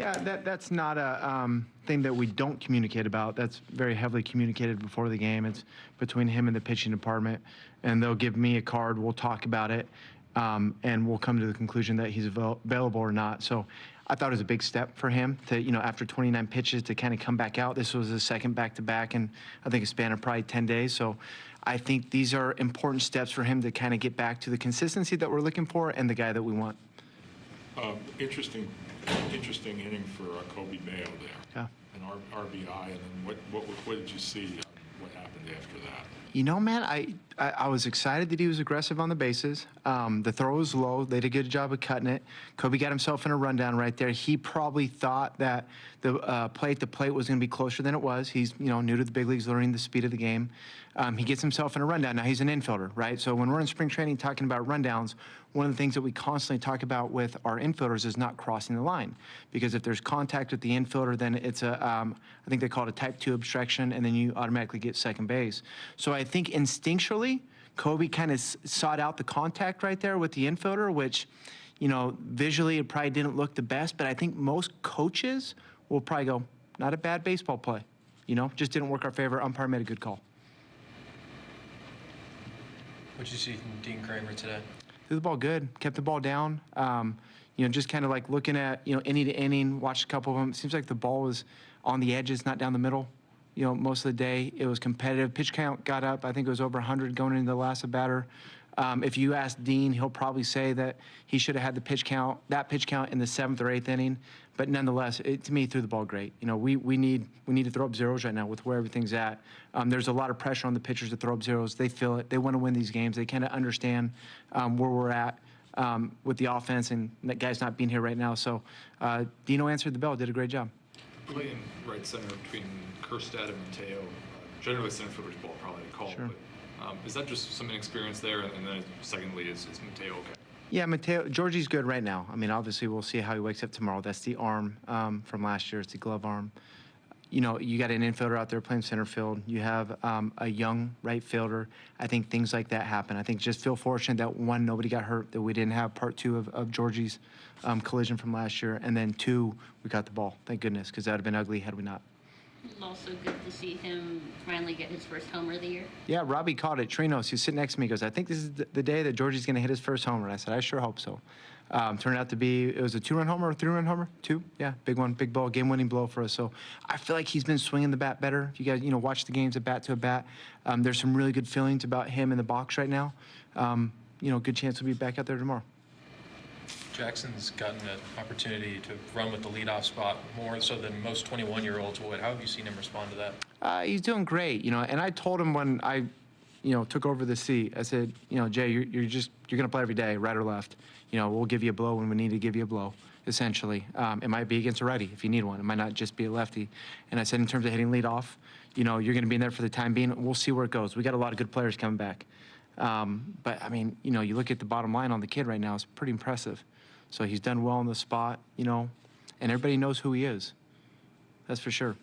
Yeah, that's not a thing that we don't communicate about. That's very heavily communicated before the game. It's between him and the pitching department, and they'll give me a card. We'll talk about it, and we'll come to the conclusion that he's available or not. So I thought it was a big step for him to, after 29 pitches to kind of come back out. This was his second back-to-back in, I think, a span of probably 10 days. So I think these are important steps for him to kind of get back to the consistency that we're looking for and the guy that we want. Interesting inning for Coby Mayo there. Yeah. An RBI, and then what did you see? What happened after that? Man, I was excited that he was aggressive on the bases. The throw was low. They did a good job of cutting it. Coby got himself in a rundown right there. He probably thought that the play at the plate was going to be closer than it was. He's, new to the big leagues, learning the speed of the game. He gets himself in a rundown. Now, he's an infielder, right? So when we're in spring training talking about rundowns, one of the things that we constantly talk about with our infielders is not crossing the line. Because if there's contact with the infielder, then it's I think they call it a type 2 obstruction, and then you automatically get second base. So I think instinctually, Coby kind of sought out the contact right there with the infielder, which, visually it probably didn't look the best, but I think most coaches will probably go, not a bad baseball play. Just didn't work our favor. Umpire made a good call. What did you see from Dean Kremer today? Threw the ball good, kept the ball down. Just kind of like looking at, inning to inning, watched a couple of them. It seems like the ball was on the edges, not down the middle. Most of the day it was competitive. Pitch count got up. I think it was over 100 going into the last batter. If you ask Dean, he'll probably say that he should have had that pitch count in the 7th or 8th inning. But nonetheless, to me, he threw the ball great. We need to throw up zeros right now with where everything's at. There's a lot of pressure on the pitchers to throw up zeros. They feel it. They want to win these games. They kind of understand where we're at with the offense, and that guy's not being here right now. So Dino answered the bell, did a great job. Playing right center between Kjerstad and Mateo, generally center fielder's ball probably a call, Sure. But is that just some inexperience there? And then secondly, is Mateo okay? Yeah, Matteo Georgie's good right now. Obviously we'll see how he wakes up tomorrow. That's the arm from last year. It's the glove arm. You got an infielder out there playing center field. You have a young right fielder. I think things like that happen. I think just feel fortunate that, one, nobody got hurt, that we didn't have part 2 of Georgie's collision from last year, and then 2, we got the ball. Thank goodness, because that would have been ugly had we not. Also good to see him finally get his first homer of the year. Yeah, Robbie caught it. Trinos, who's sitting next to me, goes, I think this is the day that Georgie's going to hit his first homer. And I said, I sure hope so. Turned out to be, it was a 2-run homer or 3-run homer? 2? Yeah, big one, big ball, game-winning blow for us. So I feel like he's been swinging the bat better. If you guys, watch the games at bat to a bat, there's some really good feelings about him in the box right now. Good chance he'll be back out there tomorrow. Jackson's gotten an opportunity to run with the leadoff spot more so than most 21-year-olds would. How have you seen him respond to that? He's doing great, and I told him when I, took over the seat, I said, Jay, you're going to play every day, right or left. We'll give you a blow when we need to give you a blow, essentially. It might be against a righty if you need one. It might not just be a lefty. And I said, in terms of hitting leadoff, you're going to be in there for the time being. We'll see where it goes. We got a lot of good players coming back. But, you look at the bottom line on the kid right now, it's pretty impressive. So he's done well on the spot, and everybody knows who he is. That's for sure.